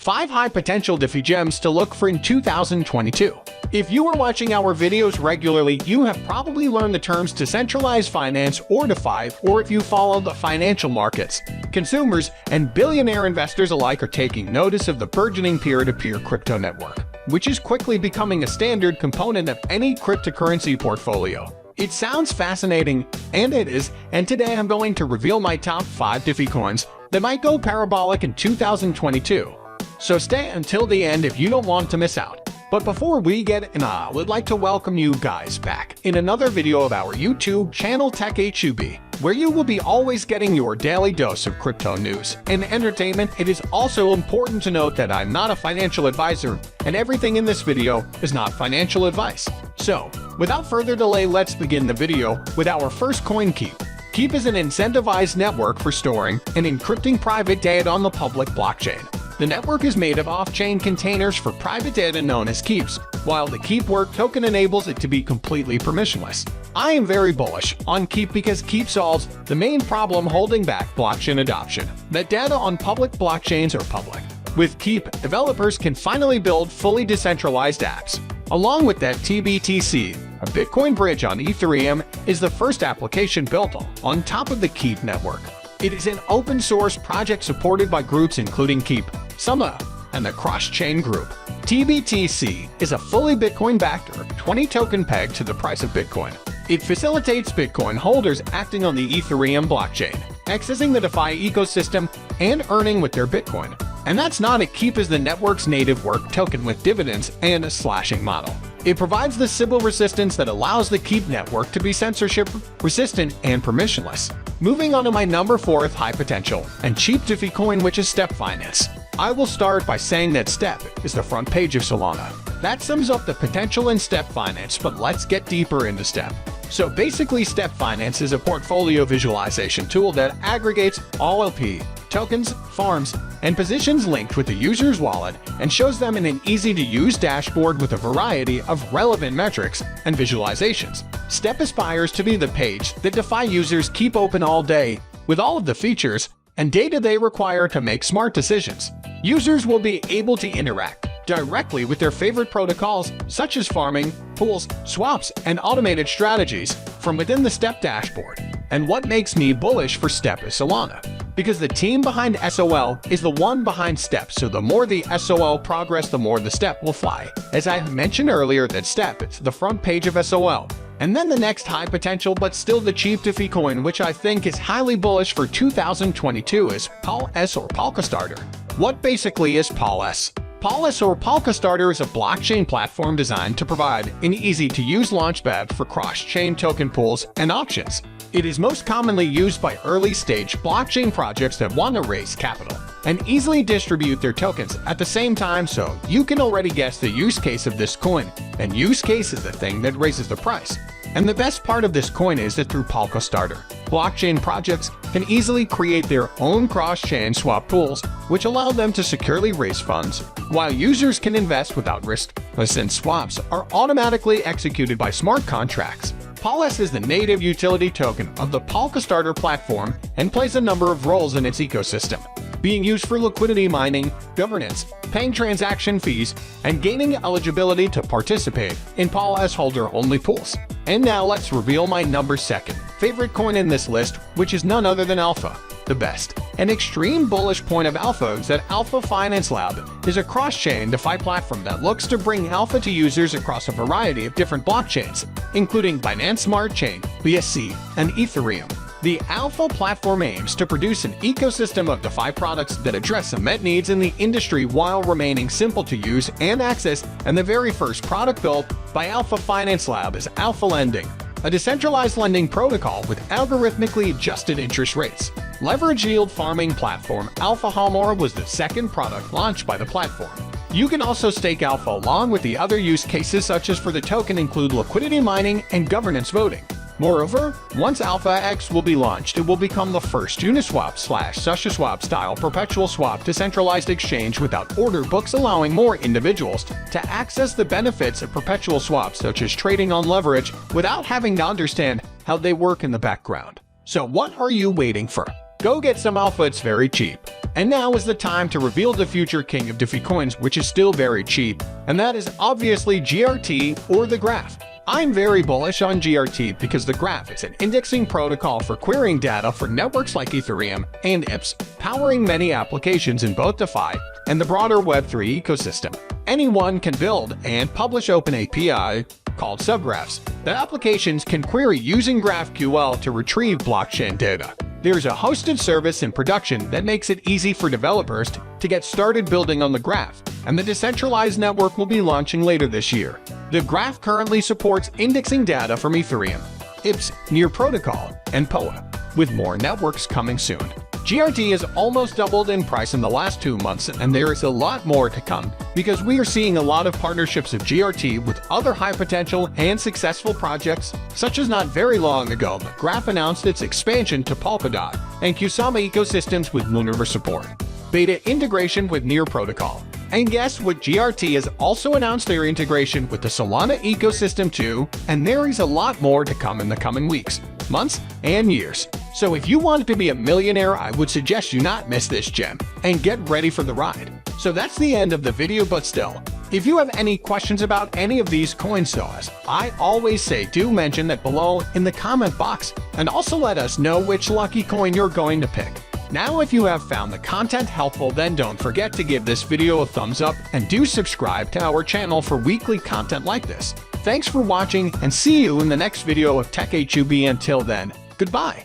5 high-potential Defi Gems to look for in 2022. If you are watching our videos regularly, you have probably learned the terms decentralized finance or DeFi, or if you follow the financial markets, consumers and billionaire investors alike are taking notice of the burgeoning peer-to-peer crypto network, which is quickly becoming a standard component of any cryptocurrency portfolio. It sounds fascinating, and it is, and today I'm going to reveal my top 5 Defi coins that might go parabolic in 2022. So stay until the end if you don't want to miss out. But before we get in, I would like to welcome you guys back in another video of our YouTube channel TechHUB, where you will be always getting your daily dose of crypto news and entertainment. It is also important to note that I'm not a financial advisor, and everything in this video is not financial advice. So, without further delay, let's begin the video with our first coin, Keep. Keep is an incentivized network for storing and encrypting private data on the public blockchain. The network is made of off-chain containers for private data known as keeps, while the Keep Work token enables it to be completely permissionless. I am very bullish on Keep because Keep solves the main problem holding back blockchain adoption, that data on public blockchains are public. With Keep, developers can finally build fully decentralized apps. Along with that, TBTC, a Bitcoin bridge on Ethereum, is the first application built on top of the Keep network. It is an open-source project supported by groups including Keep, Summa, and the Cross-Chain Group. TBTC is a fully Bitcoin-backed or 20 token pegged to the price of Bitcoin. It facilitates Bitcoin holders acting on the Ethereum blockchain, accessing the DeFi ecosystem, and earning with their Bitcoin. And that's not it. Keep is the network's native work token with dividends and a slashing model. It provides the Sybil resistance that allows the Keep network to be censorship-resistant and permissionless. Moving on to my number 4th high-potential and cheap Defi coin, which is STEPFINANCE. I will start by saying that STEP is the front page of Solana. That sums up the potential in STEPFINANCE, but let's get deeper into STEP. So basically, STEPFINANCE is a portfolio visualization tool that aggregates all LP, tokens, farms, and positions linked with the user's wallet and shows them in an easy-to-use dashboard with a variety of relevant metrics and visualizations. STEP aspires to be the page that DeFi users keep open all day, with all of the features and data they require to make smart decisions. Users will be able to interact directly with their favorite protocols, such as farming, pools, swaps, and automated strategies from within the STEP dashboard. And what makes me bullish for STEP is Solana, because the team behind SOL is the one behind STEP, so the more the SOL progress, the more the STEP will fly. As I mentioned earlier, that STEP is the front page of SOL. And then the next high potential but still the cheap Defi coin, which I think is highly bullish for 2022, is POL-S or Polkastarter. What basically is POL-S? POL-S or Polkastarter is a blockchain platform designed to provide an easy-to-use launchpad for cross-chain token pools and auctions. It is most commonly used by early-stage blockchain projects that want to raise capital and easily distribute their tokens at the same time, so you can already guess the use case of this coin, and use case is the thing that raises the price. And the best part of this coin is that through Polkastarter, blockchain projects can easily create their own cross-chain swap pools, which allow them to securely raise funds, while users can invest without risk, since swaps are automatically executed by smart contracts. POL-S is the native utility token of the Polkastarter platform and plays a number of roles in its ecosystem, being used for liquidity mining, governance, paying transaction fees, and gaining eligibility to participate in POL-S holder-only pools. And now let's reveal my number 2nd favorite coin in this list, which is none other than Alpha, the best. An extreme bullish point of Alpha is that Alpha Finance Lab is a cross-chain DeFi platform that looks to bring Alpha to users across a variety of different blockchains, including Binance Smart Chain, BSC, and Ethereum. The Alpha platform aims to produce an ecosystem of DeFi products that address unmet needs in the industry while remaining simple to use and access, and the very first product built by Alpha Finance Lab is Alpha Lending, a decentralized lending protocol with algorithmically adjusted interest rates. Leverage yield farming platform Alpha Hamor was the second product launched by the platform. You can also stake Alpha along with the other use cases, such as for the token include liquidity mining and governance voting. Moreover, once Alpha X will be launched, it will become the first Uniswap/SushiSwap style perpetual swap decentralized exchange without order books, allowing more individuals to access the benefits of perpetual swaps, such as trading on leverage, without having to understand how they work in the background. So what are you waiting for? Go get some Alpha, it's very cheap. And now is the time to reveal the future king of Defi coins, which is still very cheap, and that is obviously GRT or the Graph. I'm very bullish on GRT because the Graph is an indexing protocol for querying data for networks like Ethereum and IPS, powering many applications in both DeFi and the broader Web3 ecosystem. Anyone can build and publish open API called subgraphs. The applications can query using GraphQL to retrieve blockchain data. There's a hosted service in production that makes it easy for developers to get started building on the Graph, and the decentralized network will be launching later this year. The Graph currently supports indexing data from Ethereum, IPS, Near Protocol, and POA, with more networks coming soon. GRT has almost doubled in price in the last 2 months, and there is a lot more to come because we are seeing a lot of partnerships of GRT with other high-potential and successful projects, such as not very long ago, the Graph announced its expansion to Polkadot and Kusama ecosystems with METAVERSE support, beta integration with Near Protocol. And guess what? GRT has also announced their integration with the Solana ecosystem too, and there is a lot more to come in the coming weeks, months, and years. So if you want to be a millionaire, I would suggest you not miss this gem and get ready for the ride. So that's the end of the video, but still, if you have any questions about any of these coins to us, I always say do mention that below in the comment box, and also let us know which lucky coin you're going to pick. Now, if you have found the content helpful, then don't forget to give this video a thumbs up and do subscribe to our channel for weekly content like this. Thanks for watching and see you in the next video of TechHUB. Until then, goodbye.